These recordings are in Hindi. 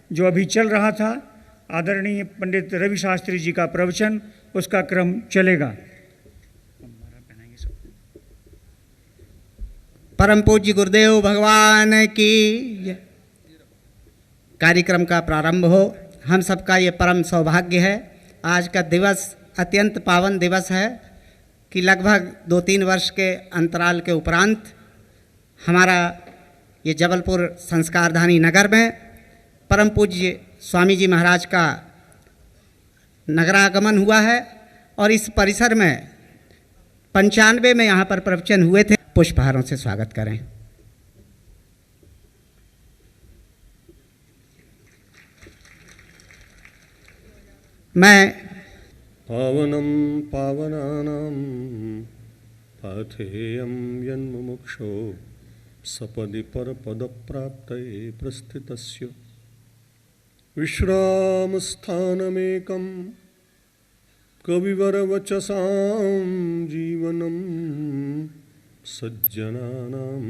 जो अभी चल रहा था, आदरणीय पंडित रवि शास्त्री जी का प्रवचन, उसका क्रम चलेगा। परम पूज्य गुरुदेव भगवान की कार्यक्रम का प्रारंभ हो। हम सबका ये परम सौभाग्य है। आज का दिवस अत्यंत पावन दिवस है कि लगभग 2-3 वर्ष के अंतराल के उपरांत हमारा ये जबलपुर संस्कारधानी नगर में परम पूज्य स्वामी जी महाराज का नगरागमन हुआ है और इस परिसर में 95 में यहाँ पर प्रवचन हुए थे। पुष्पहारों से स्वागत करें। मैं पावनं पावनानां पाथेयं यन्मुमुक्षो सपदि परपदप्राप्तये प्रस्थितस्य विश्रामस्थानमेकं कविवरवचसां जीवनं सज्जनानां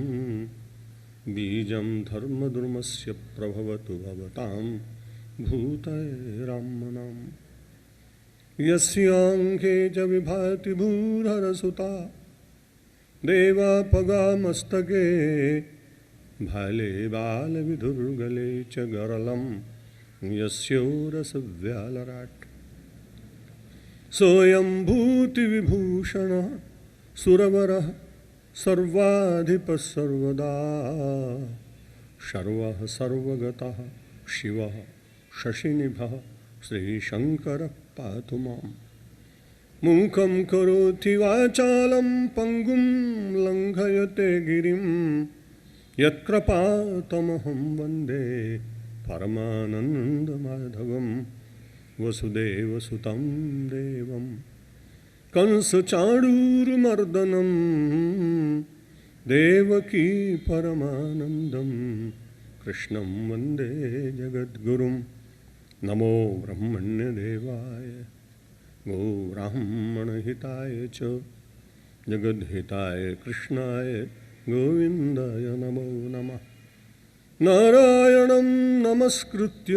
बीजं धर्मधर्मस्य प्रभवतु भवतां भूतैराम्मनाम् यस्यांखे च विभाति भूधरसुता देवापगामस्तके भाले बालविधुर्गले च गरलं यस्योरसव्यालराट् सोऽयं भूतिविभूषणः सुरवरः सर्वाधिपः सर्वदा सर्वः सर्वगतः शिवः शशिनिभः श्रीशङ्करः पातु माम्। मूकं करोति वाचालं पङ्गुं लङ्घयते गिरिं यत्कृपातमहं वन्दे परमानन्दमाधवं वसुदेवसुतं देवं कंसचाणूरमर्दनं देवकी परमानन्दं कृष्णं वन्दे जगद्गुरुं। नमो ब्रह्मण्यदेवाय गोब्राह्मणहिताय च जगद्हिताय कृष्णाय गोविन्दाय नमो नमः। नारायणं नमस्कृत्य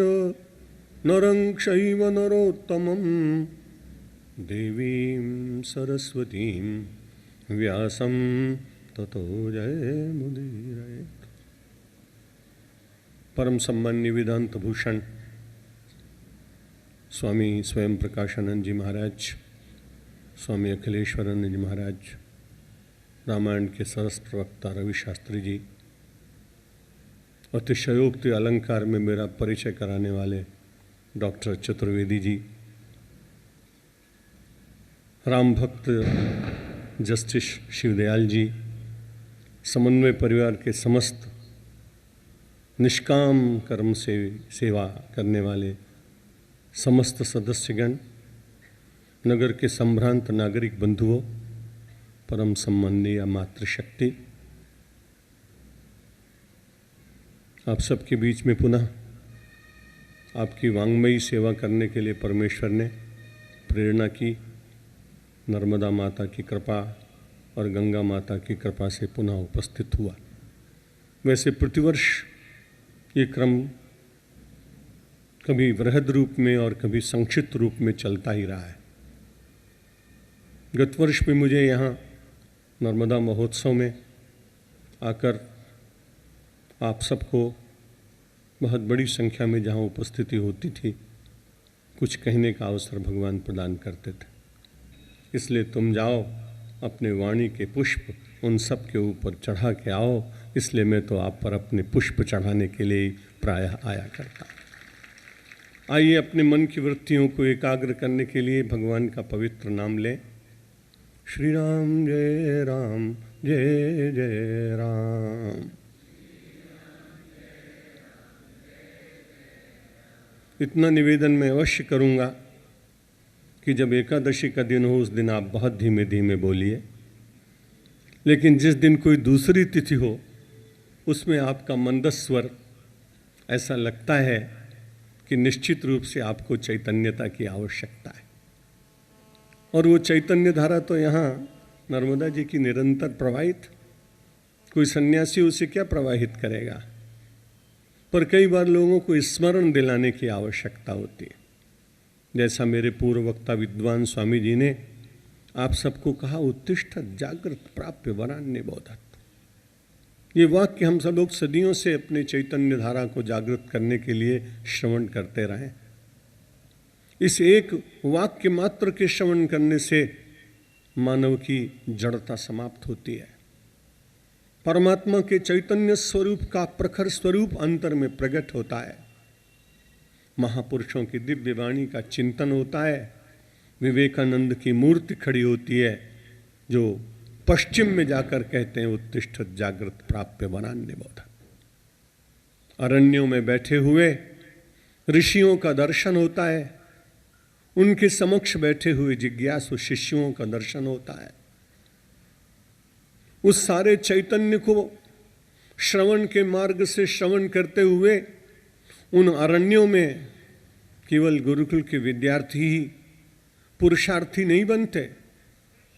नरं चैव नरोत्तमं देवीं सरस्वतीं व्यासं ततो जयमुदीरयेत्। परम सम्मान्य वेदांत भूषण स्वामी स्वयं प्रकाशानंद जी महाराज, स्वामी अखिलेश्वरानंद जी महाराज, रामायण के सरस प्रवक्ता रवि शास्त्री जी, अतिशयोक्ति अलंकार में मेरा परिचय कराने वाले डॉक्टर चतुर्वेदी जी, राम भक्त जस्टिस शिवदयाल जी, समन्वय परिवार के समस्त निष्काम कर्म से सेवा करने वाले समस्त सदस्यगण, नगर के संभ्रांत नागरिक बंधुओं, परम सम्माननीय मातृशक्ति, आप सबके बीच में पुनः आपकी वांग्मयी सेवा करने के लिए परमेश्वर ने प्रेरणा की। नर्मदा माता की कृपा और गंगा माता की कृपा से पुनः उपस्थित हुआ। वैसे प्रतिवर्ष ये क्रम कभी वृहद रूप में और कभी संक्षिप्त रूप में चलता ही रहा है। गत वर्ष में मुझे यहाँ नर्मदा महोत्सव में आकर आप सबको बहुत बड़ी संख्या में जहाँ उपस्थिति होती थी, कुछ कहने का अवसर भगवान प्रदान करते थे। इसलिए तुम जाओ अपने वाणी के पुष्प उन सब के ऊपर चढ़ा के आओ, इसलिए मैं तो आप पर अपने पुष्प चढ़ाने के लिए प्रायः आया करता। आइए अपने मन की वृत्तियों को एकाग्र करने के लिए भगवान का पवित्र नाम लें। श्री राम जय राम जय जय राम। इतना निवेदन मैं अवश्य करूँगा कि जब एकादशी का दिन हो उस दिन आप बहुत धीमे धीमे बोलिए, लेकिन जिस दिन कोई दूसरी तिथि हो उसमें आपका मंदस्वर स्वर ऐसा लगता है कि निश्चित रूप से आपको चैतन्यता की आवश्यकता है। और वो चैतन्य धारा तो यहाँ नर्मदा जी की निरंतर प्रवाहित, कोई सन्यासी उसे क्या प्रवाहित करेगा। पर कई बार लोगों को स्मरण दिलाने की आवश्यकता होती है। जैसा मेरे पूर्व वक्ता विद्वान स्वामी जी ने आप सबको कहा, उत्तिष्ठ जागृत प्राप्य वरान्य बोधत। ये वाक्य हम सब लोग सदियों से अपने चैतन्य धारा को जागृत करने के लिए श्रवण करते रहे। इस एक वाक्य मात्र के श्रवण करने से मानव की जड़ता समाप्त होती है। परमात्मा के चैतन्य स्वरूप का प्रखर स्वरूप अंतर में प्रकट होता है। महापुरुषों की दिव्य वाणी का चिंतन होता है। विवेकानंद की मूर्ति खड़ी होती है जो पश्चिम में जाकर कहते हैं, उत्तिष्ठ जागृत प्राप्य वरान्य बोधत। अरण्यों में बैठे हुए ऋषियों का दर्शन होता है, उनके समक्ष बैठे हुए जिज्ञासु शिष्यों का दर्शन होता है। उस सारे चैतन्य को श्रवण के मार्ग से श्रवण करते हुए उन अरण्यों में केवल गुरुकुल के विद्यार्थी ही पुरुषार्थी नहीं बनते,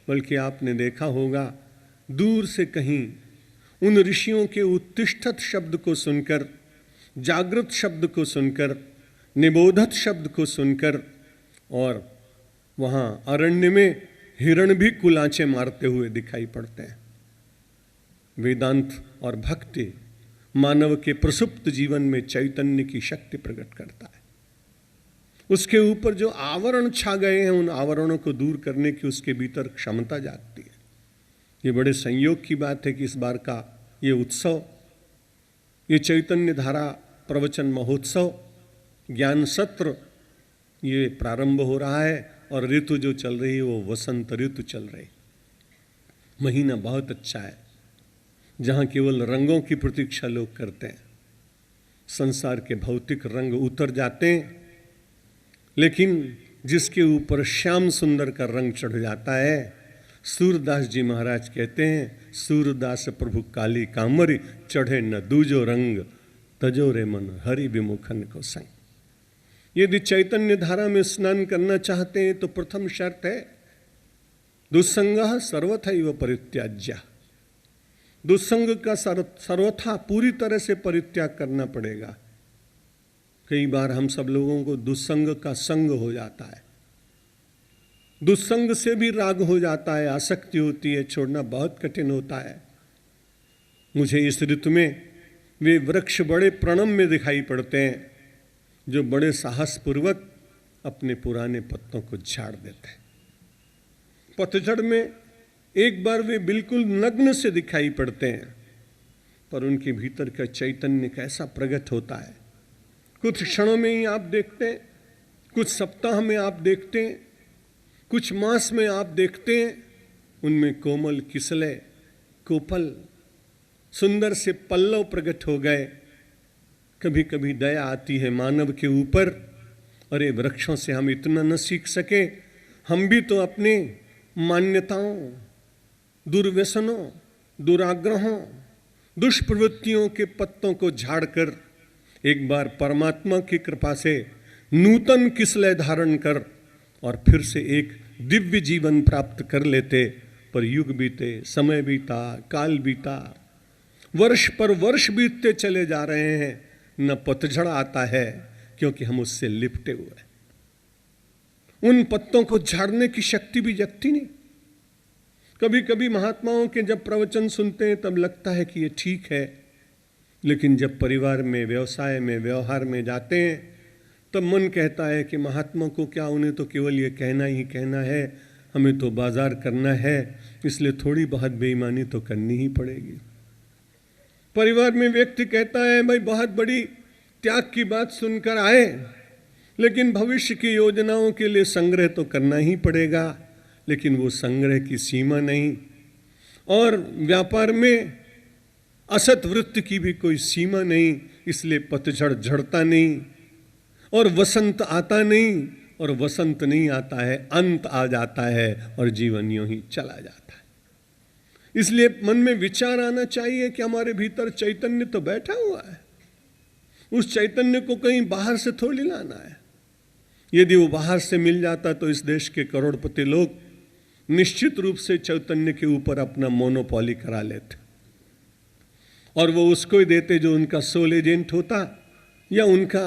बल्कि आपने देखा होगा दूर से कहीं उन ऋषियों के उत्तिष्ठत शब्द को सुनकर, जागृत शब्द को सुनकर, निबोधत शब्द को सुनकर, और वहाँ अरण्य में हिरण भी कुलांचे मारते हुए दिखाई पड़ते हैं। वेदांत और भक्ति मानव के प्रसुप्त जीवन में चैतन्य की शक्ति प्रकट करता है। उसके ऊपर जो आवरण छा गए हैं, उन आवरणों को दूर करने की उसके भीतर क्षमता जागती है। ये बड़े संयोग की बात है कि इस बार का ये उत्सव, ये चैतन्य धारा प्रवचन महोत्सव, ज्ञान सत्र, ये प्रारंभ हो रहा है और ऋतु जो चल रही है वो वसंत ऋतु चल रही। महीना बहुत अच्छा है जहाँ केवल रंगों की प्रतीक्षा लोग करते हैं। संसार के भौतिक रंग उतर जाते हैं, लेकिन जिसके ऊपर श्याम सुंदर का रंग चढ़ जाता है, सूरदास जी महाराज कहते हैं, सूरदास प्रभु काली कामरी चढ़े न दूजो रंग, तजो रे मन हरि विमुखन को संग। यदि चैतन्य धारा में स्नान करना चाहते हैं तो प्रथम शर्त है दुस्संगः सर्वथैव परित्याज्य। दुस्संग का सर्वथा पूरी तरह से परित्याग करना पड़ेगा। कई बार हम सब लोगों को दुस्संग का संग हो जाता है, दुस्संग से भी राग हो जाता है, आसक्ति होती है, छोड़ना बहुत कठिन होता है। मुझे इस ऋतु में वे वृक्ष बड़े प्रणम में दिखाई पड़ते हैं जो बड़े साहसपूर्वक अपने पुराने पत्तों को झाड़ देते हैं। पतझड़ में एक बार वे बिल्कुल नग्न से दिखाई पड़ते हैं, पर उनके भीतर का चैतन्य कैसा प्रकट होता है। कुछ क्षणों में ही आप देखते हैं, कुछ सप्ताह में आप देखते हैं, कुछ मास में आप देखते हैं, उनमें कोमल किसले कोपल सुंदर से पल्लव प्रकट हो गए। कभी कभी दया आती है मानव के ऊपर, अरे वृक्षों से हम इतना न सीख सके, हम भी तो अपने मान्यताओं, दुर्व्यसनों, दुराग्रहों, दुष्प्रवृत्तियों के पत्तों को झाड़कर एक बार परमात्मा की कृपा से नूतन किसले धारण कर और फिर से एक दिव्य जीवन प्राप्त कर लेते। पर युग बीते, समय बीता, काल बीता, वर्ष पर वर्ष बीतते चले जा रहे हैं, न पतझड़ आता है क्योंकि हम उससे लिपटे हुए हैं। उन पत्तों को झाड़ने की शक्ति भी जगती नहीं। कभी कभी महात्माओं के जब प्रवचन सुनते हैं तब लगता है कि ये ठीक है, लेकिन जब परिवार में, व्यवसाय में, व्यवहार में जाते हैं तब मन कहता है कि महात्मा को क्या, उन्हें तो केवल ये कहना ही कहना है, हमें तो बाजार करना है, इसलिए थोड़ी बहुत बेईमानी तो करनी ही पड़ेगी। परिवार में व्यक्ति कहता है भाई बहुत बड़ी त्याग की बात सुनकर आए, लेकिन भविष्य की योजनाओं के लिए संग्रह तो करना ही पड़ेगा, लेकिन वो संग्रह की सीमा नहीं, और व्यापार में असत वृत्ति की भी कोई सीमा नहीं, इसलिए पतझड़ झड़ता नहीं और वसंत आता नहीं, और वसंत नहीं आता है, अंत आ जाता है और जीवन यूं ही चला जाता है। इसलिए मन में विचार आना चाहिए कि हमारे भीतर चैतन्य तो बैठा हुआ है, उस चैतन्य को कहीं बाहर से थोड़ी लाना है। यदि वो बाहर से मिल जाता तो इस देश के करोड़पति लोग निश्चित रूप से चैतन्य के ऊपर अपना मोनोपॉली करा लेते, और वो उसको ही देते जो उनका सोल एजेंट होता, या उनका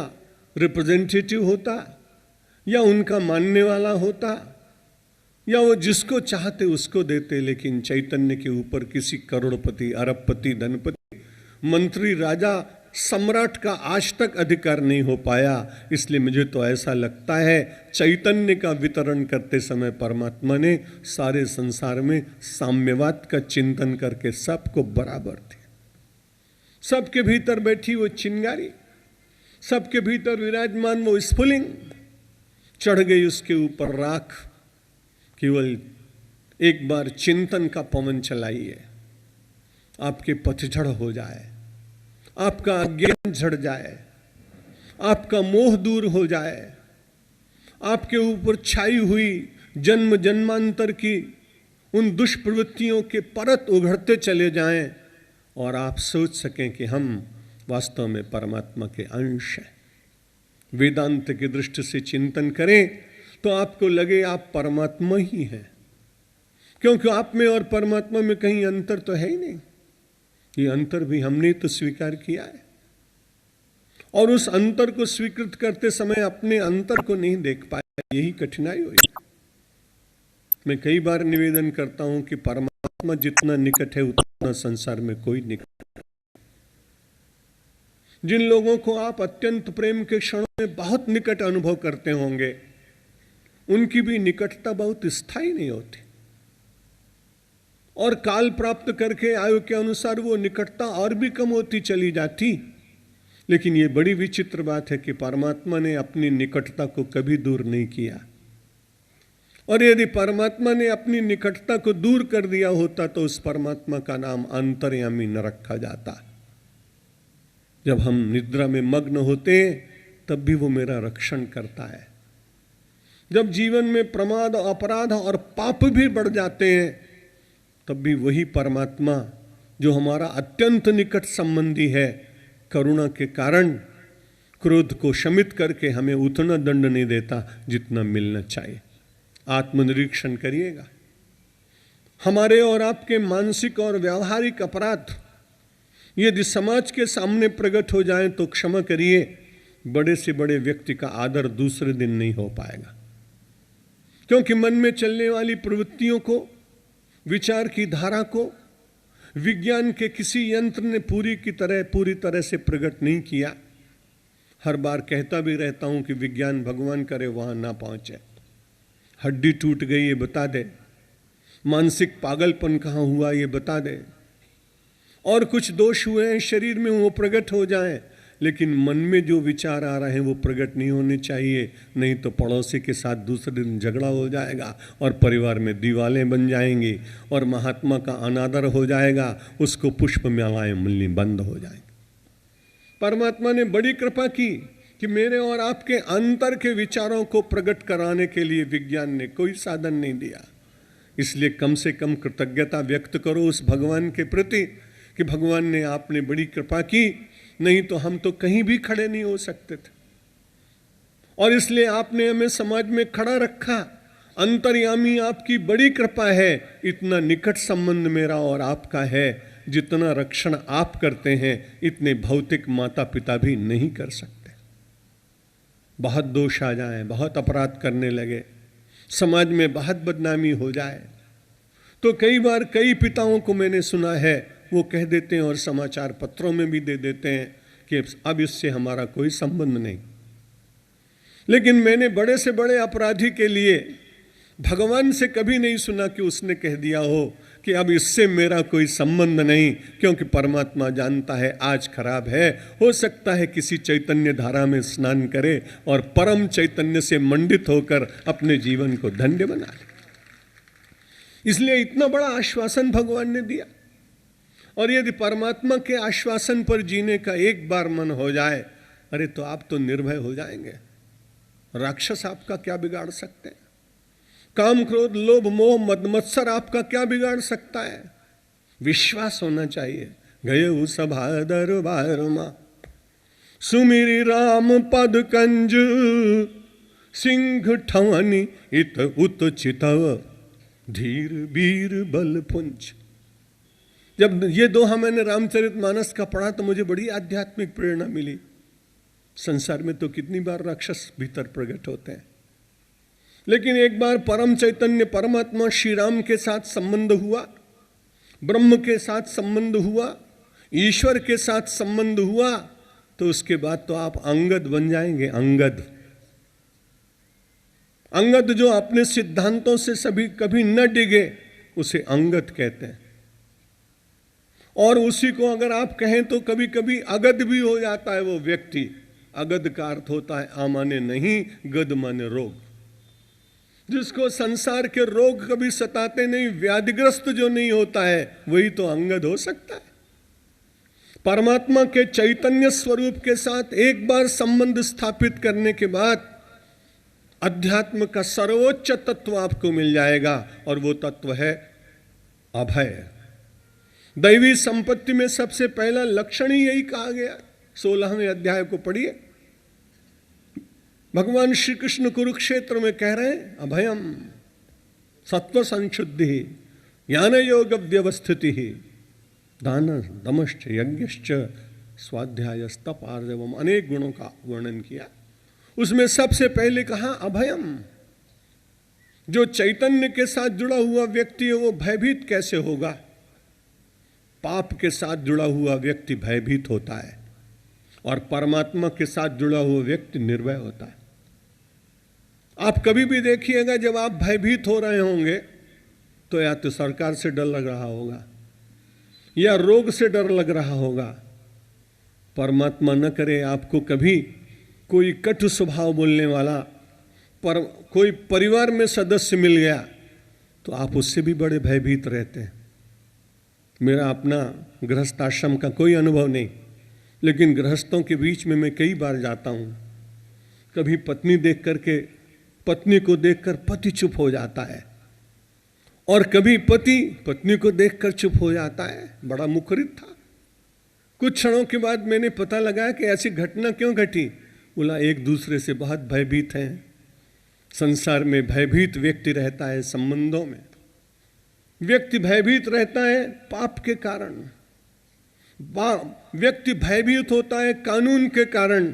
रिप्रेजेंटेटिव होता या उनका मानने वाला होता या वो जिसको चाहते उसको देते, लेकिन चैतन्य के ऊपर किसी करोड़पति, अरबपति, धनपति, मंत्री, राजा, सम्राट का आज तक अधिकार नहीं हो पाया। इसलिए मुझे तो ऐसा लगता है चैतन्य का वितरण करते समय परमात्मा ने सारे संसार में साम्यवाद का चिंतन करके सबको बराबर थे। सबके भीतर बैठी वो चिंगारी, सबके भीतर विराजमान वो स्फुलिंग, चढ़ गई उसके ऊपर राख। केवल एक बार चिंतन का पवन चलाइए, आपके पतझड़ हो जाए, आपका अज्ञान झड़ जाए, आपका मोह दूर हो जाए, आपके ऊपर छाई हुई जन्म जन्मांतर की उन दुष्प्रवृत्तियों के परत उघड़ते चले जाएं और आप सोच सकें कि हम वास्तव में परमात्मा के अंश हैं। वेदांत की दृष्टि से चिंतन करें तो आपको लगे आप परमात्मा ही हैं, क्योंकि आप में और परमात्मा में कहीं अंतर तो है ही नहीं। ये अंतर भी हमने तो स्वीकार किया है, और उस अंतर को स्वीकृत करते समय अपने अंतर को नहीं देख पाए, यही कठिनाई हुई। मैं कई बार निवेदन करता हूं कि परमात्मा जितना निकट है उतना संसार में कोई निकट नहीं। जिन लोगों को आप अत्यंत प्रेम के क्षणों में बहुत निकट अनुभव करते होंगे, उनकी भी निकटता बहुत स्थायी नहीं होती, और काल प्राप्त करके आयु के अनुसार वो निकटता और भी कम होती चली जाती। लेकिन ये बड़ी विचित्र बात है कि परमात्मा ने अपनी निकटता को कभी दूर नहीं किया, और यदि परमात्मा ने अपनी निकटता को दूर कर दिया होता तो उस परमात्मा का नाम अंतर्यामी न रखा जाता। जब हम निद्रा में मग्न होते तब भी वो मेरा रक्षण करता है। जब जीवन में प्रमाद, अपराध और पाप भी बढ़ जाते हैं तब भी वही परमात्मा जो हमारा अत्यंत निकट संबंधी है, करुणा के कारण क्रोध को शमित करके हमें उतना दंड नहीं देता जितना मिलना चाहिए। आत्मनिरीक्षण करिएगा। हमारे और आपके मानसिक और व्यावहारिक अपराध यदि समाज के सामने प्रकट हो जाएं तो क्षमा करिए, बड़े से बड़े व्यक्ति का आदर दूसरे दिन नहीं हो पाएगा, क्योंकि मन में चलने वाली प्रवृत्तियों को, विचार की धारा को विज्ञान के किसी यंत्र ने पूरी तरह से प्रकट नहीं किया। हर बार कहता भी रहता हूं कि विज्ञान भगवान करे वहां ना पहुंचे। हड्डी टूट गई ये बता दे, मानसिक पागलपन कहां हुआ ये बता दे, और कुछ दोष हुए हैं शरीर में वो प्रकट हो जाएं, लेकिन मन में जो विचार आ रहे हैं वो प्रकट नहीं होने चाहिए, नहीं तो पड़ोसी के साथ दूसरे दिन झगड़ा हो जाएगा और परिवार में दीवारें बन जाएंगी और महात्मा का अनादर हो जाएगा, उसको पुष्प मालाएं मिलनी बंद हो जाएंगी। परमात्मा ने बड़ी कृपा की कि मेरे और आपके अंतर के विचारों को प्रकट कराने के लिए विज्ञान ने कोई साधन नहीं दिया। इसलिए कम से कम कृतज्ञता व्यक्त करो उस भगवान के प्रति कि भगवान ने आपने बड़ी कृपा की, नहीं तो हम तो कहीं भी खड़े नहीं हो सकते थे, और इसलिए आपने हमें समाज में खड़ा रखा। अंतर्यामी आपकी बड़ी कृपा है। इतना निकट संबंध मेरा और आपका है, जितना रक्षण आप करते हैं इतने भौतिक माता पिता भी नहीं कर सकते। बहुत दोष आ जाए, बहुत अपराध करने लगे, समाज में बहुत बदनामी हो जाए तो कई बार कई पिताओं को मैंने सुना है वो कह देते हैं और समाचार पत्रों में भी दे देते हैं कि अब इससे हमारा कोई संबंध नहीं। लेकिन मैंने बड़े से बड़े अपराधी के लिए भगवान से कभी नहीं सुना कि उसने कह दिया हो कि अब इससे मेरा कोई संबंध नहीं, क्योंकि परमात्मा जानता है आज खराब है, हो सकता है किसी चैतन्य धारा में स्नान करे और परम चैतन्य से मंडित होकर अपने जीवन को धन्य बना ले। इसलिए इतना बड़ा आश्वासन भगवान ने दिया, और यदि परमात्मा के आश्वासन पर जीने का एक बार मन हो जाए, अरे तो आप तो निर्भय हो जाएंगे। राक्षस आपका क्या बिगाड़ सकते हैं? काम, क्रोध, लोभ, मोह, मद मत्सर आपका क्या बिगाड़ सकता है? विश्वास होना चाहिए। गये सभा दरबार मा सुमिरी राम पद कंज, सिंह ठवनी इत उत चितव, धीर बीर बल पुंज। जब ये दोहा मैंने रामचरितमानस का पढ़ा तो मुझे बड़ी आध्यात्मिक प्रेरणा मिली। संसार में तो कितनी बार राक्षस भीतर प्रकट होते हैं, लेकिन एक बार परम चैतन्य परमात्मा श्री राम के साथ संबंध हुआ, ब्रह्म के साथ संबंध हुआ, ईश्वर के साथ संबंध हुआ, तो उसके बाद तो आप अंगद बन जाएंगे। अंगद, अंगद जो अपने सिद्धांतों से सभी कभी न डिगे, उसे अंगद कहते हैं। और उसी को अगर आप कहें तो कभी कभी अगध भी हो जाता है वो व्यक्ति। अगध का अर्थ होता है आ माने नहीं, गद माने रोग। जिसको संसार के रोग कभी सताते नहीं, व्याधिग्रस्त जो नहीं होता है, वही तो अंगद हो सकता है। परमात्मा के चैतन्य स्वरूप के साथ एक बार संबंध स्थापित करने के बाद अध्यात्म का सर्वोच्च तत्व आपको मिल जाएगा, और वो तत्व है अभय। दैवी संपत्ति में सबसे पहला लक्षण ही यही कहा गया। 16वें अध्याय को पढ़िए, भगवान श्री कृष्ण कुरुक्षेत्र में कह रहे हैं अभयम सत्व संशुद्धि ज्ञान योग व्यवस्थिति दान दमश्च यज्ञश्च स्वाध्याय तप आर्जवम, अनेक गुणों का वर्णन किया। उसमें सबसे पहले कहा अभयम। जो चैतन्य के साथ जुड़ा हुआ व्यक्ति है वो भयभीत कैसे होगा? पाप के साथ जुड़ा हुआ व्यक्ति भयभीत होता है, और परमात्मा के साथ जुड़ा हुआ व्यक्ति निर्भय होता है। आप कभी भी देखिएगा, जब आप भयभीत हो रहे होंगे तो या तो सरकार से डर लग रहा होगा, या रोग से डर लग रहा होगा। परमात्मा न करे आपको कभी कोई कटु स्वभाव बोलने वाला पर कोई परिवार में सदस्य मिल गया, तो आप उससे भी बड़े भयभीत रहते हैं। मेरा अपना गृहस्थ आश्रम का कोई अनुभव नहीं, लेकिन गृहस्थों के बीच में मैं कई बार जाता हूँ। कभी पत्नी को देखकर पति चुप हो जाता है, और कभी पति पत्नी को देखकर चुप हो जाता है। बड़ा मुखरित था। कुछ क्षणों के बाद मैंने पता लगाया कि ऐसी घटना क्यों घटी। बोला एक दूसरे से बहुत भयभीत हैं। संसार में भयभीत व्यक्ति रहता है, संबंधों में व्यक्ति भयभीत रहता है पाप के कारण, व्यक्ति भयभीत होता है कानून के कारण,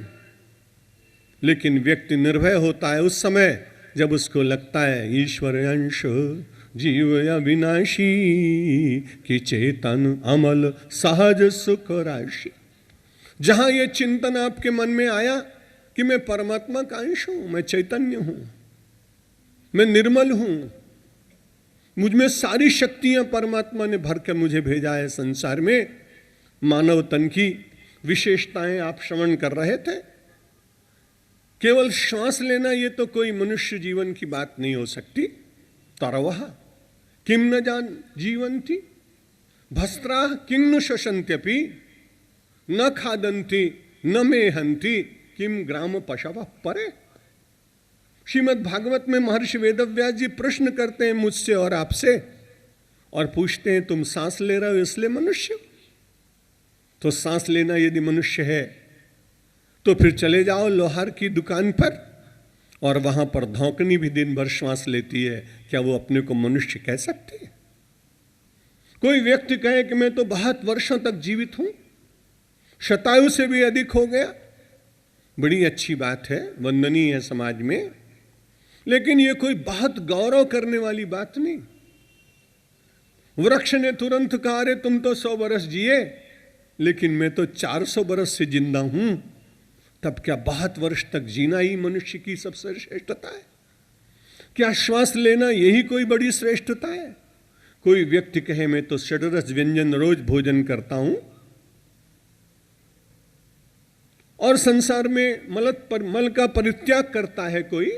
लेकिन व्यक्ति निर्भय होता है उस समय जब उसको लगता है ईश्वर अंश जीव अविनाशी कि चेतन अमल सहज सुख राशि। जहां ये चिंतन आपके मन में आया कि मैं परमात्मा का अंश हूं, मैं चैतन्य हूं, मैं निर्मल हूं, मुझ में सारी शक्तियां परमात्मा ने भरकर मुझे भेजा है संसार में। मानव तन की विशेषताएं आप श्रवण कर रहे थे। केवल श्वास लेना ये तो कोई मनुष्य जीवन की बात नहीं हो सकती। तरवह किम न जान जीवंती भस्त्रा किम न शोषंत्यपि न खादंती न मेहंती किम ग्राम पशव परे। श्रीमद् भागवत में महर्षि वेदव्यास जी प्रश्न करते हैं मुझसे और आपसे, और पूछते हैं तुम सांस ले रहे हो इसलिए मनुष्य? तो सांस लेना यदि मनुष्य है तो फिर चले जाओ लोहार की दुकान पर, और वहां पर धौंकनी भी दिन भर श्वास लेती है। क्या वो अपने को मनुष्य कह सकती है? कोई व्यक्ति कहे कि मैं तो बहुत वर्षों तक जीवित हूं, शतायु से भी अधिक हो गया, बड़ी अच्छी बात है, वंदनीय है समाज में, लेकिन ये कोई बहुत गौरव करने वाली बात नहीं। वृक्ष ने तुरंत कहा अरे तुम तो 100 बरस जिए, लेकिन मैं तो 400 बरस से जिंदा हूं। तब क्या 72 वर्ष तक जीना ही मनुष्य की सबसे श्रेष्ठता है? क्या श्वास लेना यही कोई बड़ी श्रेष्ठता है? कोई व्यक्ति कहे मैं तो षड्रस व्यंजन रोज भोजन करता हूं, और संसार में मल का परित्याग करता है कोई,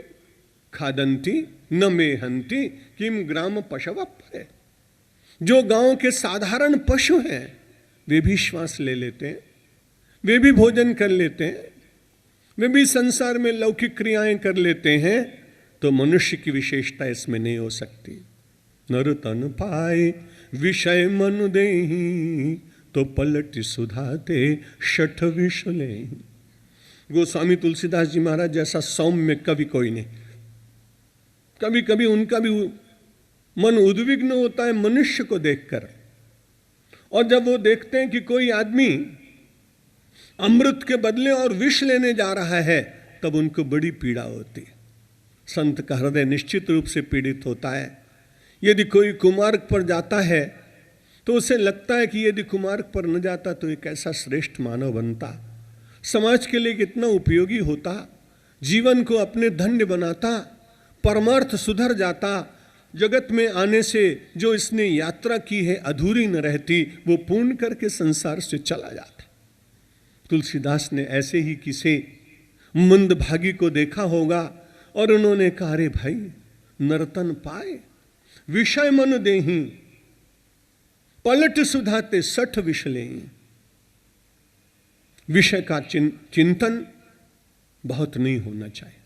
खादंती न मेहंती किम ग्राम पशव परे। जो गांव के साधारण पशु हैं वे भी श्वास ले लेते हैं, वे भी भोजन कर लेते हैं, वे भी संसार में लौकिक क्रियाएं कर लेते हैं, तो मनुष्य की विशेषता इसमें नहीं हो सकती। नर तन पाए विषय मन देहि तो पलट सुधाते शठ विष लेहि। गोस्वामी तुलसीदास जी महाराज जैसा सौम्य कवि कोई नहीं। कभी कभी उनका भी मन उद्विग्न होता है मनुष्य को देखकर, और जब वो देखते हैं कि कोई आदमी अमृत के बदले और विष लेने जा रहा है, तब उनको बड़ी पीड़ा होती है। संत का हृदय निश्चित रूप से पीड़ित होता है। यदि कोई कुमार्ग पर जाता है तो उसे लगता है कि यदि कुमार्ग पर न जाता तो एक ऐसा श्रेष्ठ मानव बनता, समाज के लिए कितना उपयोगी होता, जीवन को अपने धन्य बनाता, परमार्थ सुधर जाता, जगत में आने से जो इसने यात्रा की है अधूरी न रहती, वो पूर्ण करके संसार से चला जाता। तुलसीदास ने ऐसे ही किसी मंदभागी को देखा होगा और उन्होंने कहा, अरे भाई नर्तन पाए विषय मन देही, पलट सुधाते 60 विष लेही। विषय का चिंतन बहुत नहीं होना चाहिए।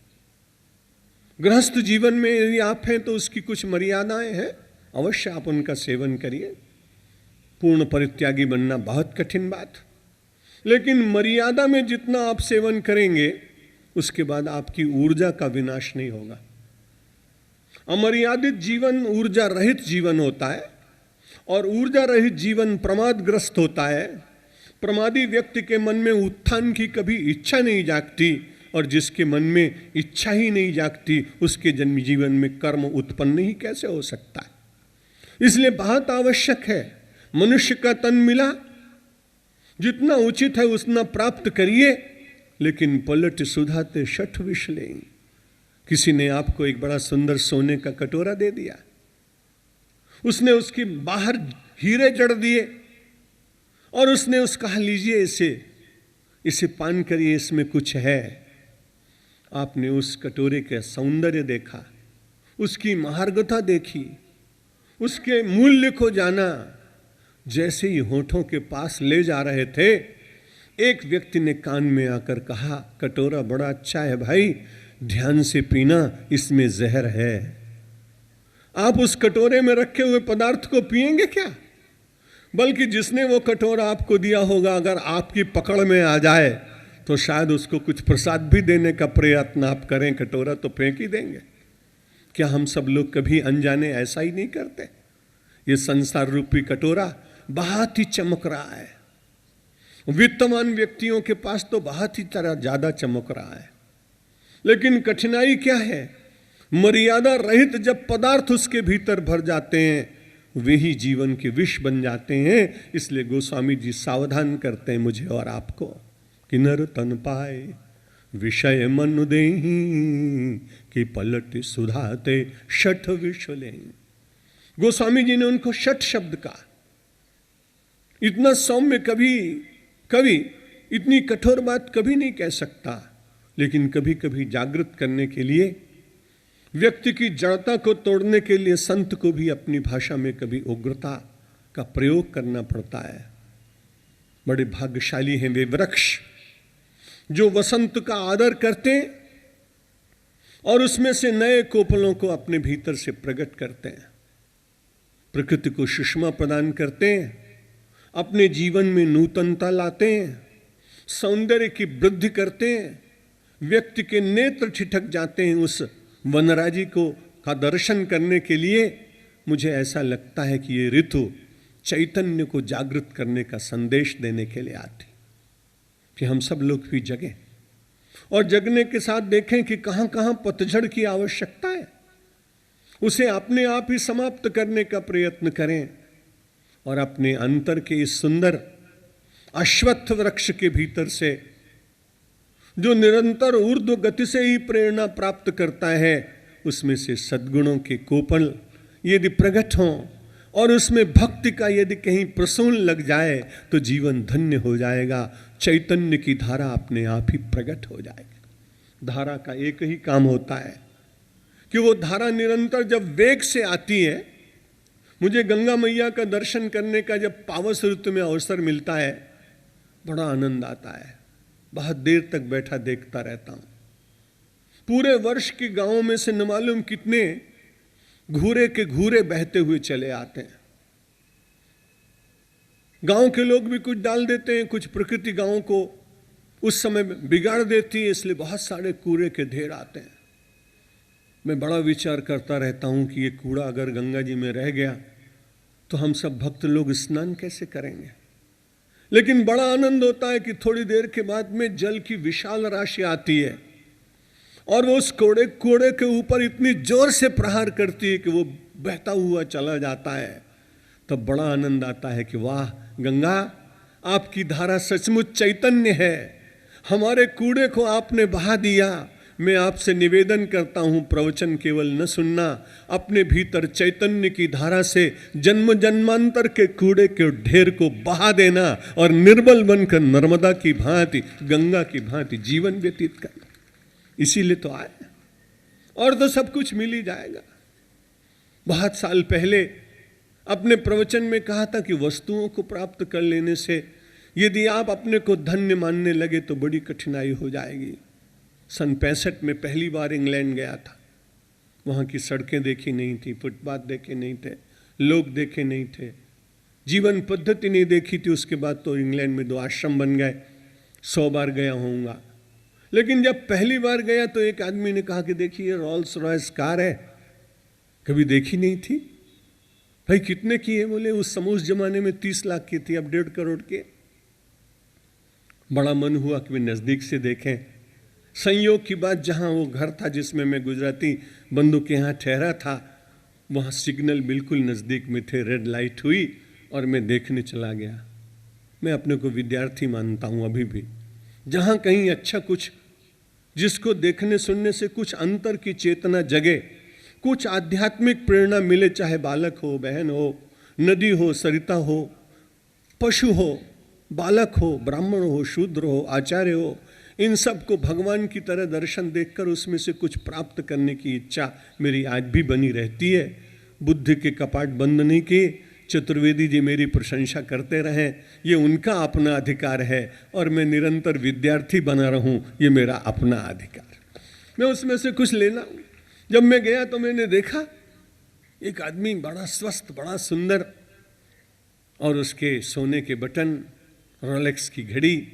गृहस्थ जीवन में यदि आप हैं तो उसकी कुछ मर्यादाएं हैं, अवश्य आप उनका सेवन करिए। पूर्ण परित्यागी बनना बहुत कठिन बात, लेकिन मर्यादा में जितना आप सेवन करेंगे उसके बाद आपकी ऊर्जा का विनाश नहीं होगा। अमर्यादित जीवन ऊर्जा रहित जीवन होता है और ऊर्जा रहित जीवन प्रमादग्रस्त होता है। प्रमादी व्यक्ति के मन में उत्थान की कभी इच्छा नहीं जागती, और जिसके मन में इच्छा ही नहीं जागती उसके जन्म जीवन में कर्म उत्पन्न ही कैसे हो सकता है। इसलिए बहुत आवश्यक है, मनुष्य का तन मिला, जितना उचित है उतना प्राप्त करिए, लेकिन पलट सुधाते 60 विष लें। किसी ने आपको एक बड़ा सुंदर सोने का कटोरा दे दिया, उसने उसके बाहर हीरे जड़ दिए और उसने उसका लीजिए इसे पान करिए, इसमें कुछ है। आपने उस कटोरे का सौंदर्य देखा, उसकी महार्गता देखी, उसके मूल्य को जाना। जैसे ही होठों के पास ले जा रहे थे, एक व्यक्ति ने कान में आकर कहा, कटोरा बड़ा अच्छा है भाई, ध्यान से पीना, इसमें जहर है। आप उस कटोरे में रखे हुए पदार्थ को पिएंगे क्या? बल्कि जिसने वो कटोरा आपको दिया होगा, अगर आपकी पकड़ में आ जाए तो शायद उसको कुछ प्रसाद भी देने का प्रयत्न आप करें, कटोरा तो फेंक ही देंगे। क्या हम सब लोग कभी अनजाने ऐसा ही नहीं करते? ये संसार रूपी कटोरा बहुत ही चमक रहा है, वित्तवान व्यक्तियों के पास तो बहुत ही तरह ज्यादा चमक रहा है, लेकिन कठिनाई क्या है? मर्यादा रहित जब पदार्थ उसके भीतर भर जाते हैं, वे ही जीवन के विष बन जाते हैं। इसलिए गोस्वामी जी सावधान करते हैं मुझे और आपको कि नर तन पाए विषय मन देही, कि पलट सुधाते 60 विष लें। गोस्वामी जी ने उनको 60 शब्द कहा। इतना सौम्य कभी इतनी कठोर बात कभी नहीं कह सकता, लेकिन कभी कभी जागृत करने के लिए, व्यक्ति की जड़ता को तोड़ने के लिए संत को भी अपनी भाषा में कभी उग्रता का प्रयोग करना पड़ता है। बड़े भाग्यशाली हैं वे वृक्ष जो वसंत का आदर करते और उसमें से नए कोपलों को अपने भीतर से प्रकट करते हैं, प्रकृति को सुषमा प्रदान करते हैं, अपने जीवन में नूतनता लाते हैं, सौंदर्य की वृद्धि करते हैं। व्यक्ति के नेत्र ठिठक जाते हैं उस वनराजी का दर्शन करने के लिए। मुझे ऐसा लगता है कि ये ऋतु चैतन्य को जागृत करने का संदेश देने के लिए आती, कि हम सब लोग भी जगें और जगने के साथ देखें कि कहाँ कहाँ पतझड़ की आवश्यकता है, उसे अपने आप ही समाप्त करने का प्रयत्न करें और अपने अंतर के इस सुंदर अश्वत्थ वृक्ष के भीतर से जो निरंतर ऊर्ध्व गति से ही प्रेरणा प्राप्त करता है, उसमें से सद्गुणों के कोपल यदि प्रकट हों और उसमें भक्ति का यदि कहीं प्रसून लग जाए तो जीवन धन्य हो जाएगा। चैतन्य की धारा अपने आप ही प्रकट हो जाएगी। धारा का एक ही काम होता है कि वो धारा निरंतर जब वेग से आती है। मुझे गंगा मैया का दर्शन करने का जब पावस ऋतु में अवसर मिलता है, बड़ा आनंद आता है। बहुत देर तक बैठा देखता रहता हूं। पूरे वर्ष के गांवों में से न मालूम कितने घूरे के घूरे बहते हुए चले आते हैं। गांव के लोग भी कुछ डाल देते हैं, कुछ प्रकृति गांवों को उस समय बिगाड़ देती है, इसलिए बहुत सारे कूड़े के ढेर आते हैं। मैं बड़ा विचार करता रहता हूं कि ये कूड़ा अगर गंगा जी में रह गया तो हम सब भक्त लोग स्नान कैसे करेंगे? लेकिन बड़ा आनंद होता है कि थोड़ी देर के बाद में जल की विशाल राशि आती है और वो उस कोड़े के ऊपर इतनी जोर से प्रहार करती है कि वो बहता हुआ चला जाता है। तब बड़ा आनंद आता है कि वाह गंगा, आपकी धारा सचमुच चैतन्य है, हमारे कूड़े को आपने बहा दिया। मैं आपसे निवेदन करता हूँ, प्रवचन केवल न सुनना, अपने भीतर चैतन्य की धारा से जन्म जन्मांतर के कूड़े के ढेर को बहा देना और निर्बल बनकर नर्मदा की भांति, गंगा की भांति जीवन व्यतीत करना। इसीलिए तो आए, और तो सब कुछ मिल ही जाएगा। बहुत साल पहले अपने प्रवचन में कहा था कि वस्तुओं को प्राप्त कर लेने से यदि आप अपने को धन्य मानने लगे तो बड़ी कठिनाई हो जाएगी। सन 65 में पहली बार इंग्लैंड गया था। वहाँ की सड़कें देखी नहीं थी, फुटपाथ देखे नहीं थे, लोग देखे नहीं थे, जीवन पद्धति नहीं देखी थी। उसके बाद तो इंग्लैंड में 2 आश्रम बन गए। 100 बार गया होऊंगा, लेकिन जब पहली बार गया तो एक आदमी ने कहा कि देखिए रॉल्स रॉयस कार है, कभी देखी नहीं थी। भाई कितने की है? बोले उस समय उस जमाने में 30 लाख की थी, अब 1.5 करोड़ की। बड़ा मन हुआ कि वे नज़दीक से देखें। संयोग की बात, जहाँ वो घर था जिसमें मैं गुजराती बंधु के यहाँ ठहरा था, वहाँ सिग्नल बिल्कुल नज़दीक में थे। रेड लाइट हुई और मैं देखने चला गया। मैं अपने को विद्यार्थी मानता हूँ अभी भी। जहाँ कहीं अच्छा कुछ, जिसको देखने सुनने से कुछ अंतर की चेतना जगे, कुछ आध्यात्मिक प्रेरणा मिले, चाहे बालक हो, बहन हो, नदी हो, सरिता हो, पशु हो, बालक हो, ब्राह्मण हो, शूद्र हो, आचार्य हो, इन सब को भगवान की तरह दर्शन देखकर उसमें से कुछ प्राप्त करने की इच्छा मेरी आज भी बनी रहती है। बुद्धि के कपाट बंद नहीं किए। चतुर्वेदी जी मेरी प्रशंसा करते रहें, ये उनका अपना अधिकार है, और मैं निरंतर विद्यार्थी बना रहूं, ये मेरा अपना अधिकार। मैं उसमें से कुछ लेना हूं। जब मैं गया तो मैंने देखा एक आदमी बड़ा स्वस्थ, बड़ा सुंदर, और उसके सोने के बटन, रोलेक्स की घड़ी,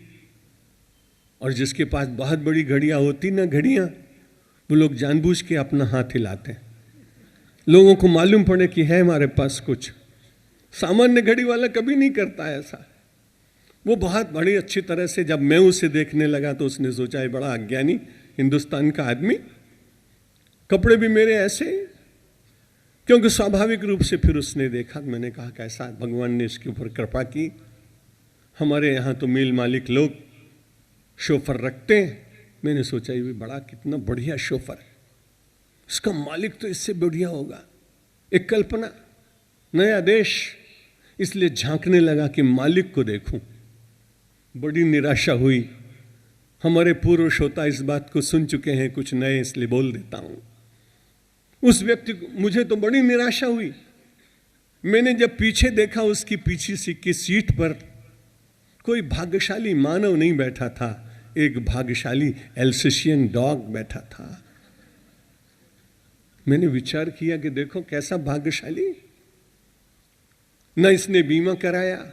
और जिसके पास बहुत बड़ी घड़ियां होती ना, घड़ियां, वो लोग जानबूझ के अपना हाथ हिलाते हैं, लोगों को मालूम पड़े कि है हमारे पास कुछ। सामान्य घड़ी वाला कभी नहीं करता है ऐसा। वो बहुत बड़ी अच्छी तरह से, जब मैं उसे देखने लगा तो उसने सोचा है बड़ा अज्ञानी हिंदुस्तान का आदमी, कपड़े भी मेरे ऐसे, क्योंकि स्वाभाविक रूप से फिर उसने देखा। मैंने कहा कैसा भगवान ने इसके ऊपर कृपा की। हमारे यहाँ तो मिल मालिक लोग शोफर रखते हैं। मैंने सोचा ये भी बड़ा कितना बढ़िया शोफर है, इसका मालिक तो इससे बढ़िया होगा। एक कल्पना, नया देश, इसलिए झांकने लगा कि मालिक को देखूं। बड़ी निराशा हुई। हमारे पूर्व श्रोता इस बात को सुन चुके हैं, कुछ नए इसलिए बोल देता हूं। उस व्यक्ति को, मुझे तो बड़ी निराशा हुई। मैंने जब पीछे देखा, उसकी पीछे की सीट पर कोई भाग्यशाली मानव नहीं बैठा था, एक भाग्यशाली एल्सेशियन डॉग बैठा था। मैंने विचार किया कि देखो कैसा भाग्यशाली, न इसने बीमा कराया,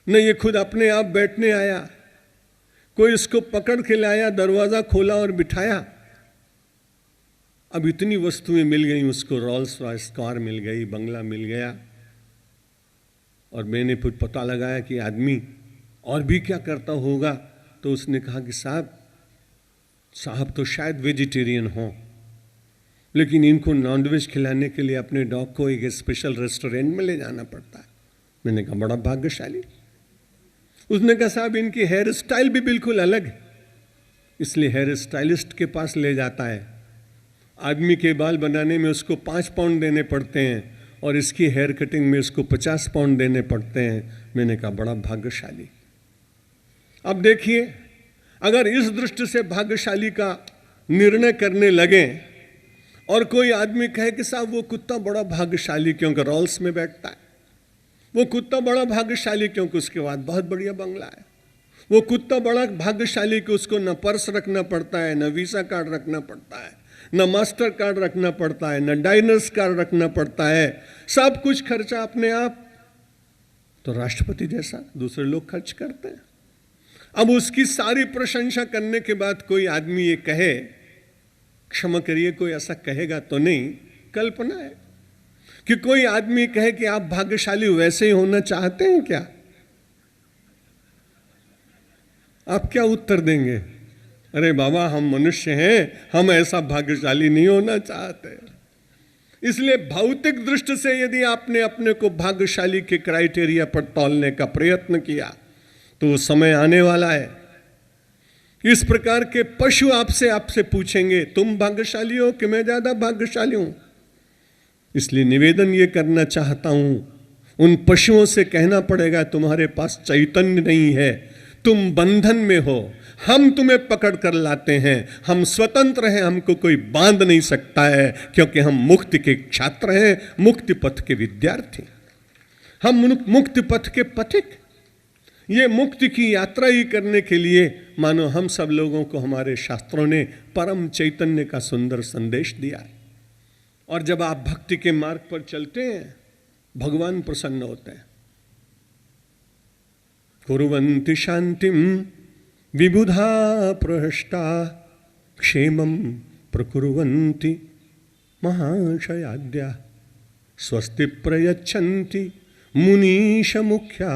न ये खुद अपने आप बैठने आया, कोई इसको पकड़ के लाया, दरवाजा खोला और बिठाया। अब इतनी वस्तुएं मिल गई उसको, रॉल्स रॉयस कार मिल गई, बंगला मिल गया। और मैंने फिर पता लगाया कि आदमी और भी क्या करता होगा। तो उसने कहा कि साहब तो शायद वेजिटेरियन हो, लेकिन इनको नॉनवेज खिलाने के लिए अपने डॉग को एक स्पेशल रेस्टोरेंट में ले जाना पड़ता है। मैंने कहा बड़ा भाग्यशाली। उसने कहा साहब इनकी हेयर स्टाइल भी बिल्कुल अलग है, इसलिए हेयर स्टाइलिस्ट के पास ले जाता है। आदमी के बाल बनाने में उसको 5 पाउंड देने पड़ते हैं, और इसकी हेयर कटिंग में उसको 50 पाउंड देने पड़ते हैं। मैंने कहा बड़ा भाग्यशाली। अब देखिए, अगर इस दृष्टि से भाग्यशाली का निर्णय करने लगे, और कोई आदमी कहे कि साहब वो कुत्ता बड़ा भाग्यशाली क्योंकि रॉल्स में बैठता है, वो कुत्ता बड़ा भाग्यशाली क्योंकि उसके बाद बहुत बढ़िया बंगला है, वो कुत्ता बड़ा भाग्यशाली कि उसको न पर्स रखना पड़ता है, न वीसा कार्ड रखना पड़ता है, न मास्टर कार्ड रखना पड़ता है, न डाइनर्स कार्ड रखना पड़ता है, सब कुछ खर्चा अपने आप। तो राष्ट्रपति जैसा दूसरे लोग खर्च करते हैं। अब उसकी सारी प्रशंसा करने के बाद कोई आदमी ये कहे, क्षमा करिए कोई ऐसा कहेगा तो नहीं, कल्पना है कि कोई आदमी कहे कि आप भाग्यशाली वैसे ही होना चाहते हैं क्या? आप क्या उत्तर देंगे? अरे बाबा, हम मनुष्य हैं, हम ऐसा भाग्यशाली नहीं होना चाहते। इसलिए भौतिक दृष्टि से यदि आपने अपने को भाग्यशाली के क्राइटेरिया पर तौलने का प्रयत्न किया तो समय आने वाला है। इस प्रकार के पशु आपसे पूछेंगे, तुम भाग्यशाली हो कि मैं ज्यादा भाग्यशाली हूं? इसलिए निवेदन ये करना चाहता हूं, उन पशुओं से कहना पड़ेगा, तुम्हारे पास चैतन्य नहीं है, तुम बंधन में हो, हम तुम्हें पकड़ कर लाते हैं, हम स्वतंत्र हैं, हमको कोई बांध नहीं सकता है, क्योंकि हम मुक्ति के छात्र हैं, मुक्ति पथ के विद्यार्थी, हम मुक्ति पथ के पथिक। ये मुक्ति की यात्रा ही करने के लिए मानो हम सब लोगों को हमारे शास्त्रों ने परम चैतन्य का सुंदर संदेश दिया है। और जब आप भक्ति के मार्ग पर चलते हैं, भगवान प्रसन्न होते हैं। कुर्वन्ति शांतिम विबुधा प्रहष्टा क्षेमं प्रकुर्वन्ति महाशयाद्या स्वस्ति प्रयच्छन्ति मुनीश मुख्या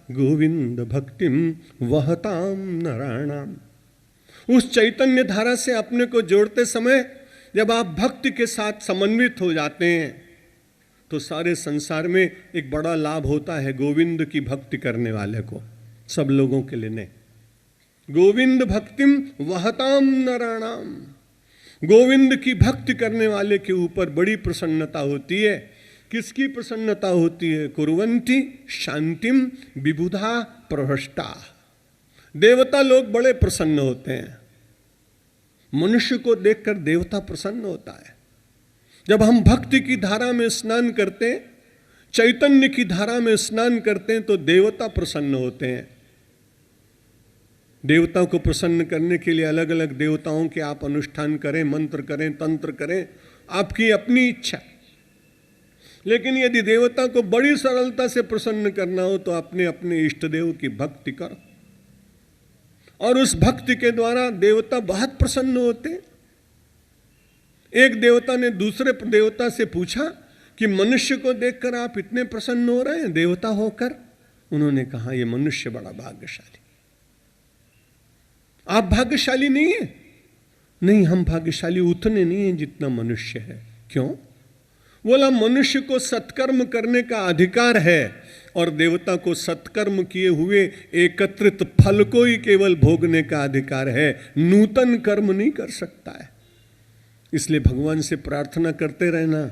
गोविंद भक्तिम वहताम नराणाम। उस चैतन्य धारा से अपने को जोड़ते समय जब आप भक्ति के साथ समन्वित हो जाते हैं तो सारे संसार में एक बड़ा लाभ होता है गोविंद की भक्ति करने वाले को, सब लोगों के लिए नहीं। गोविंद भक्तिम वहताम नराणाम, गोविंद की भक्ति करने वाले के ऊपर बड़ी प्रसन्नता होती है। किसकी प्रसन्नता होती है? कुर्वन्ति शांतिम विबुधा प्रहष्टा। देवता लोग बड़े प्रसन्न होते हैं, मनुष्य को देखकर देवता प्रसन्न होता है। जब हम भक्ति की धारा में स्नान करते हैं, चैतन्य की धारा में स्नान करते हैं, तो देवता प्रसन्न होते हैं। देवताओं को प्रसन्न करने के लिए अलग अलग देवताओं के आप अनुष्ठान करें, मंत्र करें, तंत्र करें, आपकी अपनी इच्छा। लेकिन यदि देवता को बड़ी सरलता से प्रसन्न करना हो तो अपने अपने इष्ट देव की भक्ति करो, और उस भक्ति के द्वारा देवता बहुत प्रसन्न होते हैं। एक देवता ने दूसरे देवता से पूछा कि मनुष्य को देखकर आप इतने प्रसन्न हो रहे हैं देवता होकर? उन्होंने कहा, ये मनुष्य बड़ा भाग्यशाली। आप भाग्यशाली नहीं है? नहीं, हम भाग्यशाली उतने नहीं हैं जितना मनुष्य है। क्यों? बोला, मनुष्य को सत्कर्म करने का अधिकार है और देवता को सत्कर्म किए हुए एकत्रित फल को ही केवल भोगने का अधिकार है, नूतन कर्म नहीं कर सकता है। इसलिए भगवान से प्रार्थना करते रहना।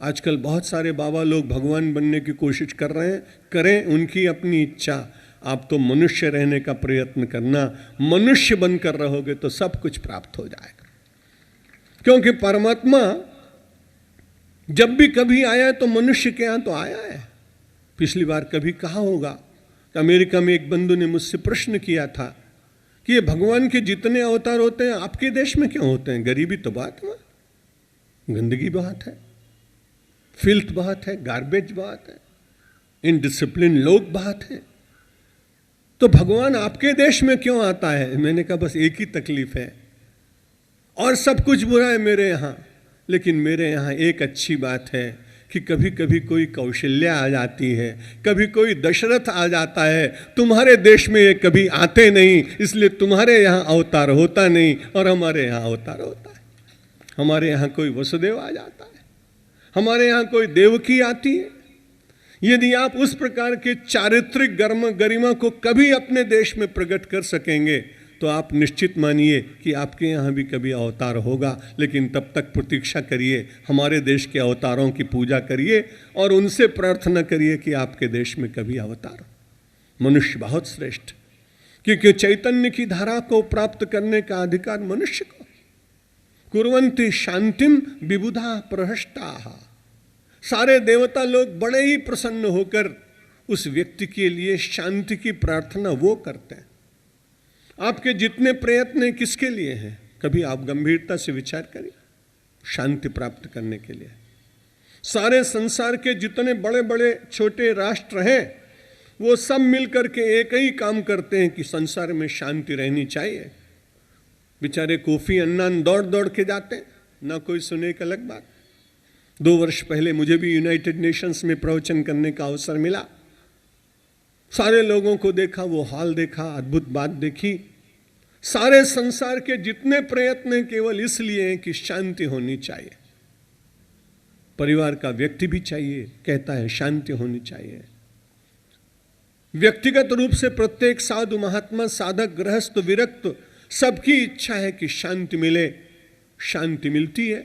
आजकल बहुत सारे बाबा लोग भगवान बनने की कोशिश कर रहे हैं, करें, उनकी अपनी इच्छा। आप तो मनुष्य रहने का प्रयत्न करना, मनुष्य बनकर रहोगे तो सब कुछ प्राप्त हो जाएगा। क्योंकि परमात्मा जब भी कभी आया है तो मनुष्य के यहां तो आया है। पिछली बार कभी कहा होगा, तो अमेरिका में एक बंधु ने मुझसे प्रश्न किया था कि ये भगवान के जितने अवतार होते हैं आपके देश में क्यों होते हैं? गरीबी तो बहुत है, गंदगी बहुत है, फिल्थ बहुत है, गार्बेज बहुत है, इनडिसिप्लिन लोग बहुत हैं, तो भगवान आपके देश में क्यों आता है? मैंने कहा, बस एक ही तकलीफ है, और सब कुछ बुरा है मेरे यहाँ, लेकिन मेरे यहाँ एक अच्छी बात है कि कभी कभी कोई कौशल्या आ जाती है, कभी कोई दशरथ आ जाता है। तुम्हारे देश में ये कभी आते नहीं, इसलिए तुम्हारे यहाँ अवतार होता नहीं और हमारे यहाँ अवतार होता है। हमारे यहाँ कोई वसुदेव आ जाता है, हमारे यहाँ कोई देवकी आती है। यदि आप उस प्रकार के चारित्रिक गरिमा को कभी अपने देश में प्रकट कर सकेंगे तो आप निश्चित मानिए कि आपके यहाँ भी कभी अवतार होगा। लेकिन तब तक प्रतीक्षा करिए, हमारे देश के अवतारों की पूजा करिए और उनसे प्रार्थना करिए कि आपके देश में कभी अवतार हो। मनुष्य बहुत श्रेष्ठ, क्योंकि चैतन्य की धारा को प्राप्त करने का अधिकार मनुष्य को। कुर्वन्ति शांतिम विबुधा प्रहष्टाः। सारे देवता लोग बड़े ही प्रसन्न होकर उस व्यक्ति के लिए शांति की प्रार्थना वो करते हैं। आपके जितने प्रयत्न किसके लिए हैं? कभी आप गंभीरता से विचार करिए। शांति प्राप्त करने के लिए। सारे संसार के जितने बड़े बड़े छोटे राष्ट्र हैं वो सब मिलकर के एक ही काम करते हैं कि संसार में शांति रहनी चाहिए। बेचारे कोफी अन्नान दौड़ दौड़ के जाते हैं, ना कोई सुने एक अलग बात। 2 वर्ष पहले मुझे भी यूनाइटेड नेशंस में प्रवचन करने का अवसर मिला। सारे लोगों को देखा, वो हाल देखा, अद्भुत बात देखी। सारे संसार के जितने प्रयत्न हैं केवल इसलिए हैं कि शांति होनी चाहिए। परिवार का व्यक्ति भी चाहिए, कहता है शांति होनी चाहिए। व्यक्तिगत रूप से प्रत्येक साधु, महात्मा, साधक, गृहस्थ, विरक्त, सबकी इच्छा है कि शांति मिले। शांति मिलती है,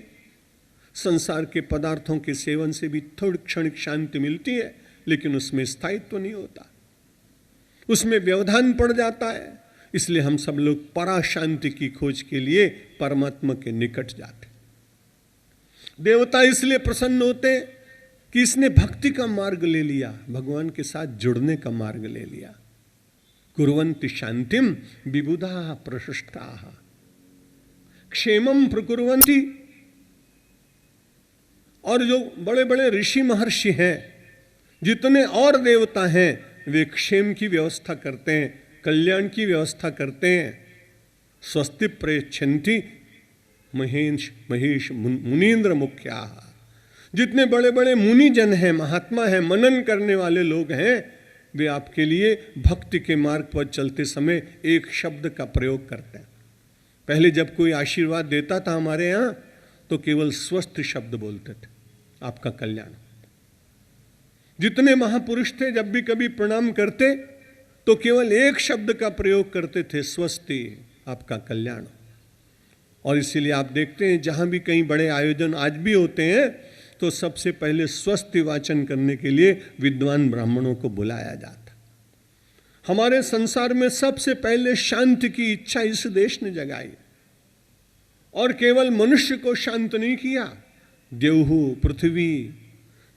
संसार के पदार्थों के सेवन से भी थोड़ी क्षणिक शांति मिलती है, लेकिन उसमें स्थायित्व नहीं होता, उसमें व्यवधान पड़ जाता है। इसलिए हम सब लोग परा शांति की खोज के लिए परमात्मा के निकट जाते। देवता इसलिए प्रसन्न होते कि इसने भक्ति का मार्ग ले लिया, भगवान के साथ जुड़ने का मार्ग ले लिया। कुर्वन्ति शांतिम विबुधा प्रशस्ताः क्षेमम प्रकुर्वन्ति। और जो बड़े बड़े ऋषि महर्षि हैं, जितने और देवता हैं, वे क्षेम की व्यवस्था करते हैं, कल्याण की व्यवस्था करते हैं। स्वस्ति प्रेक्षन्ति महेश मुनीन्द्र मुख्याः। जितने बड़े बड़े मुनिजन हैं, महात्मा हैं, मनन करने वाले लोग हैं, वे आपके लिए भक्ति के मार्ग पर चलते समय एक शब्द का प्रयोग करते हैं। पहले जब कोई आशीर्वाद देता था हमारे यहाँ, तो केवल स्वस्थ शब्द बोलते थे, आपका कल्याण। जितने महापुरुष थे, जब भी कभी प्रणाम करते तो केवल एक शब्द का प्रयोग करते थे, स्वस्ति, आपका कल्याण। और इसीलिए आप देखते हैं जहां भी कहीं बड़े आयोजन आज भी होते हैं, तो सबसे पहले स्वस्ति वाचन करने के लिए विद्वान ब्राह्मणों को बुलाया जाता। हमारे संसार में सबसे पहले शांति की इच्छा इस देश ने जगाई, और केवल मनुष्य को शांत नहीं किया, देवहु, पृथ्वी,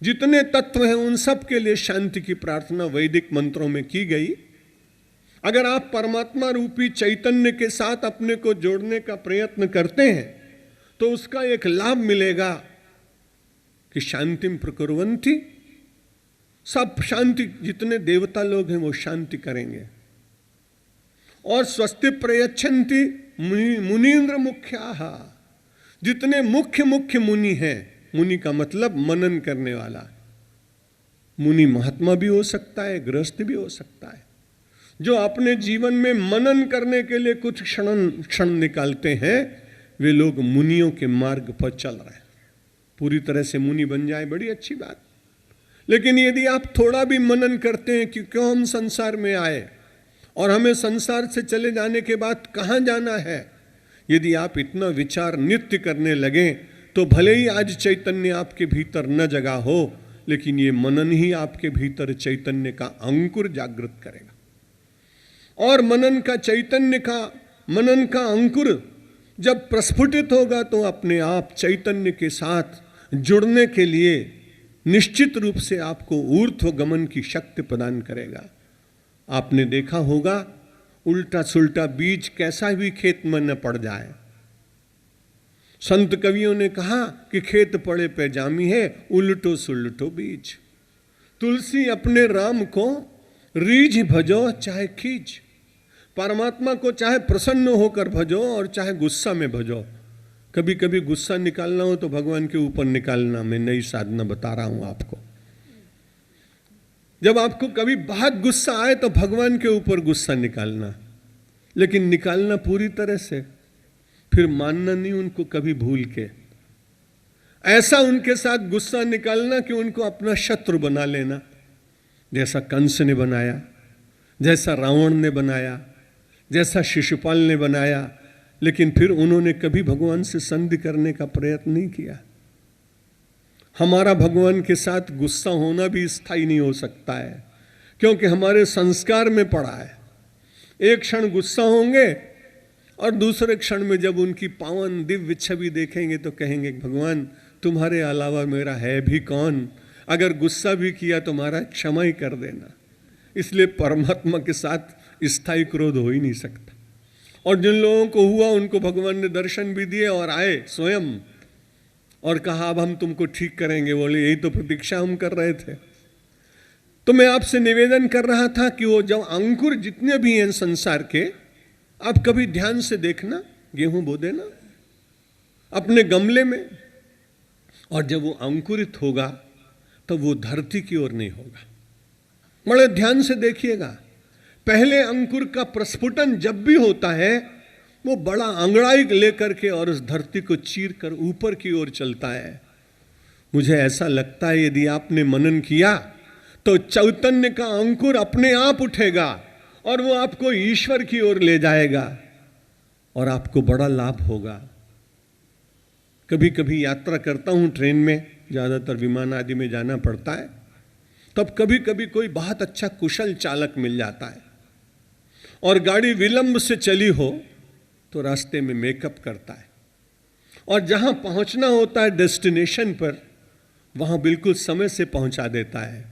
जितने तत्व हैं उन सब के लिए शांति की प्रार्थना वैदिक मंत्रों में की गई। अगर आप परमात्मा रूपी चैतन्य के साथ अपने को जोड़ने का प्रयत्न करते हैं, तो उसका एक लाभ मिलेगा कि शांतिम प्रकुर्वन्ति। सब शांति, जितने देवता लोग हैं वो शांति करेंगे। और स्वस्ति प्रयच्छन्ति मुनीन्द्र मुख्याः। जितने मुख्य मुख्य मुनि हैं, मुनि का मतलब मनन करने वाला, मुनि महात्मा भी हो सकता है, गृहस्थ भी हो सकता है, जो अपने जीवन में मनन करने के लिए कुछ क्षण निकालते हैं, वे लोग मुनियों के मार्ग पर चल रहे हैं। पूरी तरह से मुनि बन जाए, बड़ी अच्छी बात। लेकिन यदि आप थोड़ा भी मनन करते हैं कि क्यों हम संसार में आए और हमें संसार से चले जाने के बाद कहाँ जाना है, यदि आप इतना विचार नित्य करने लगें, तो भले ही आज चैतन्य आपके भीतर न जगा हो, लेकिन ये मनन ही आपके भीतर चैतन्य का अंकुर जागृत करेगा। और मनन का अंकुर जब प्रस्फुटित होगा, तो अपने आप चैतन्य के साथ जुड़ने के लिए निश्चित रूप से आपको ऊर्ध्व गमन की शक्ति प्रदान करेगा। आपने देखा होगा, उल्टा सुल्टा बीज कैसा भी खेत में न पड़ जाए। संत कवियों ने कहा कि खेत पड़े पे जामी है, उल्टो सुल्टो बीज। तुलसी अपने राम को रीझ भजो चाहे खींच। परमात्मा को चाहे प्रसन्न होकर भजो और चाहे गुस्सा में भजो। कभी कभी गुस्सा निकालना हो तो भगवान के ऊपर निकालना, मैं नई साधना बता रहा हूं आपको। जब आपको कभी बहुत गुस्सा आए तो भगवान के ऊपर गुस्सा निकालना, लेकिन निकालना पूरी तरह से, फिर मानना नहीं उनको कभी भूल के। ऐसा उनके साथ गुस्सा निकालना कि उनको अपना शत्रु बना लेना, जैसा कंस ने बनाया, जैसा रावण ने बनाया, जैसा शिशुपाल ने बनाया। लेकिन फिर उन्होंने कभी भगवान से संधि करने का प्रयत्न नहीं किया। हमारा भगवान के साथ गुस्सा होना भी स्थायी नहीं हो सकता है, क्योंकि हमारे संस्कार में पड़ा है। एक क्षण गुस्सा होंगे और दूसरे क्षण में जब उनकी पावन दिव्य छवि देखेंगे तो कहेंगे, भगवान तुम्हारे अलावा मेरा है भी कौन, अगर गुस्सा भी किया तो हमारा क्षमा ही कर देना। इसलिए परमात्मा के साथ स्थायी क्रोध हो ही नहीं सकता। और जिन लोगों को हुआ उनको भगवान ने दर्शन भी दिए और आए स्वयं और कहा अब हम तुमको ठीक करेंगे। बोले यही तो प्रतीक्षा हम कर रहे थे। तो मैं आपसे निवेदन कर रहा था कि वो जब अंकुर जितने भी हैं संसार के, आप कभी ध्यान से देखना, गेहूं बो देना अपने गमले में, और जब वो अंकुरित होगा तो वो धरती की ओर नहीं होगा, बड़े ध्यान से देखिएगा, पहले अंकुर का प्रस्फुटन जब भी होता है वो बड़ा अंगड़ाई लेकर के और उस धरती को चीर कर ऊपर की ओर चलता है। मुझे ऐसा लगता है यदि आपने मनन किया तो चैतन्य का अंकुर अपने आप उठेगा और वो आपको ईश्वर की ओर ले जाएगा और आपको बड़ा लाभ होगा। कभी कभी यात्रा करता हूं ट्रेन में, ज्यादातर विमान आदि में जाना पड़ता है, तब कभी कभी कोई बहुत अच्छा कुशल चालक मिल जाता है और गाड़ी विलंब से चली हो तो रास्ते में मेकअप करता है और जहां पहुंचना होता है डेस्टिनेशन पर वहां बिल्कुल समय से पहुंचा देता है।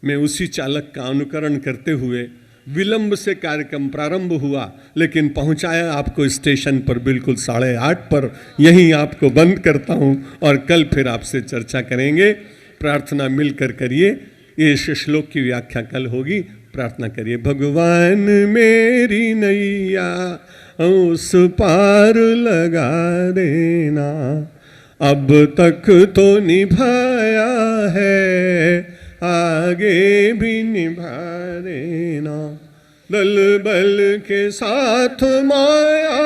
मैं उसी चालक का अनुकरण करते हुए विलंब से कार्यक्रम प्रारंभ हुआ लेकिन पहुंचाया आपको स्टेशन पर बिल्कुल 8:30 पर। यहीं आपको बंद करता हूं और कल फिर आपसे चर्चा करेंगे। प्रार्थना मिलकर करिए, ये श्लोक की व्याख्या कल होगी। प्रार्थना करिए। भगवान मेरी नैया उस पार लगा देना, अब तक तो निभाया है, आगे भी निभा देना। दल बल के साथ माया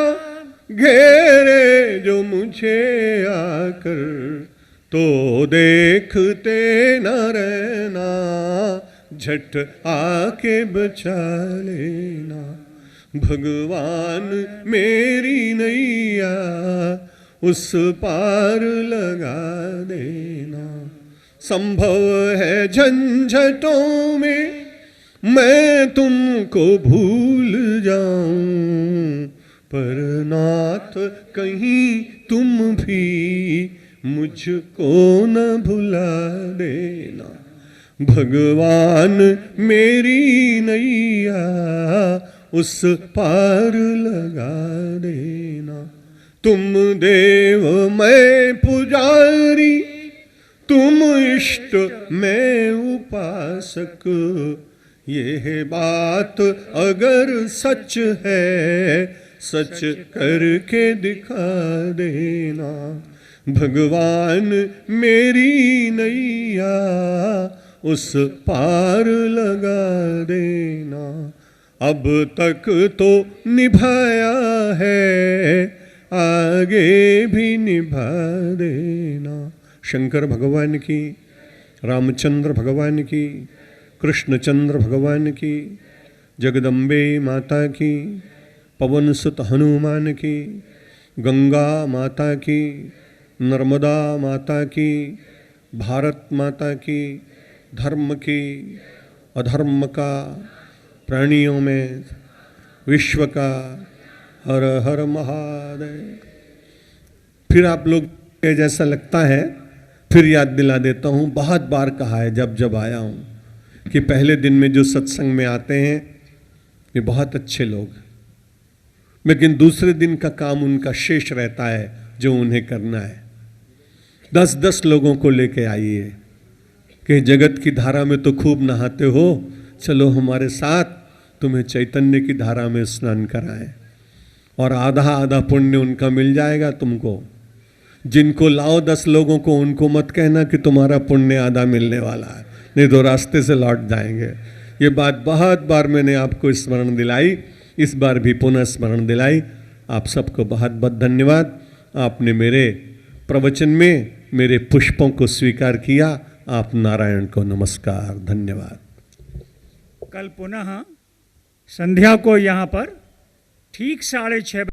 घेरे जो मुझे आकर, तो देखते न रहना, झट आके बचा लेना। भगवान मेरी नैया उस पार लगा देना। संभव है झंझटों में मैं तुमको भूल जाऊं, पर नाथ कहीं तुम भी मुझको न भुला देना। भगवान मेरी नैया उस पार लगा देना। तुम देव मैं पुजारी, तुम इष्ट मैं उपासक, ये बात अगर सच है सच करके दिखा देना। भगवान मेरी नैया उस पार लगा देना। अब तक तो निभाया है, आगे भी निभा देना। शंकर भगवान की, रामचंद्र भगवान की, कृष्णचंद्र भगवान की, जगदम्बे माता की, पवन सुत हनुमान की, गंगा माता की, नर्मदा माता की, भारत माता की, धर्म की, अधर्म का, प्राणियों में, विश्व का। हर हर महादेव। फिर आप लोग जैसा लगता है फिर याद दिला देता हूँ, बहुत बार कहा है जब जब आया हूँ कि पहले दिन में जो सत्संग में आते हैं ये बहुत अच्छे लोग, लेकिन दूसरे दिन का काम उनका शेष रहता है जो उन्हें करना है। 10-10 लोगों को लेके आइए कि जगत की धारा में तो खूब नहाते हो, चलो हमारे साथ तुम्हें चैतन्य की धारा में स्नान कराएं और आधा आधा पुण्य उनका मिल जाएगा तुमको। जिनको लाओ 10 लोगों को, उनको मत कहना कि तुम्हारा पुण्य आधा मिलने वाला है, नहीं तो रास्ते से लौट जाएंगे। ये बात बहुत बार मैंने आपको स्मरण दिलाई, इस बार भी पुनः स्मरण दिलाई। आप सबको बहुत बहुत धन्यवाद। आपने मेरे प्रवचन में मेरे पुष्पों को स्वीकार किया। आप नारायण को नमस्कार, धन्यवाद। कल पुनः संध्या को यहाँ पर ठीक 6:30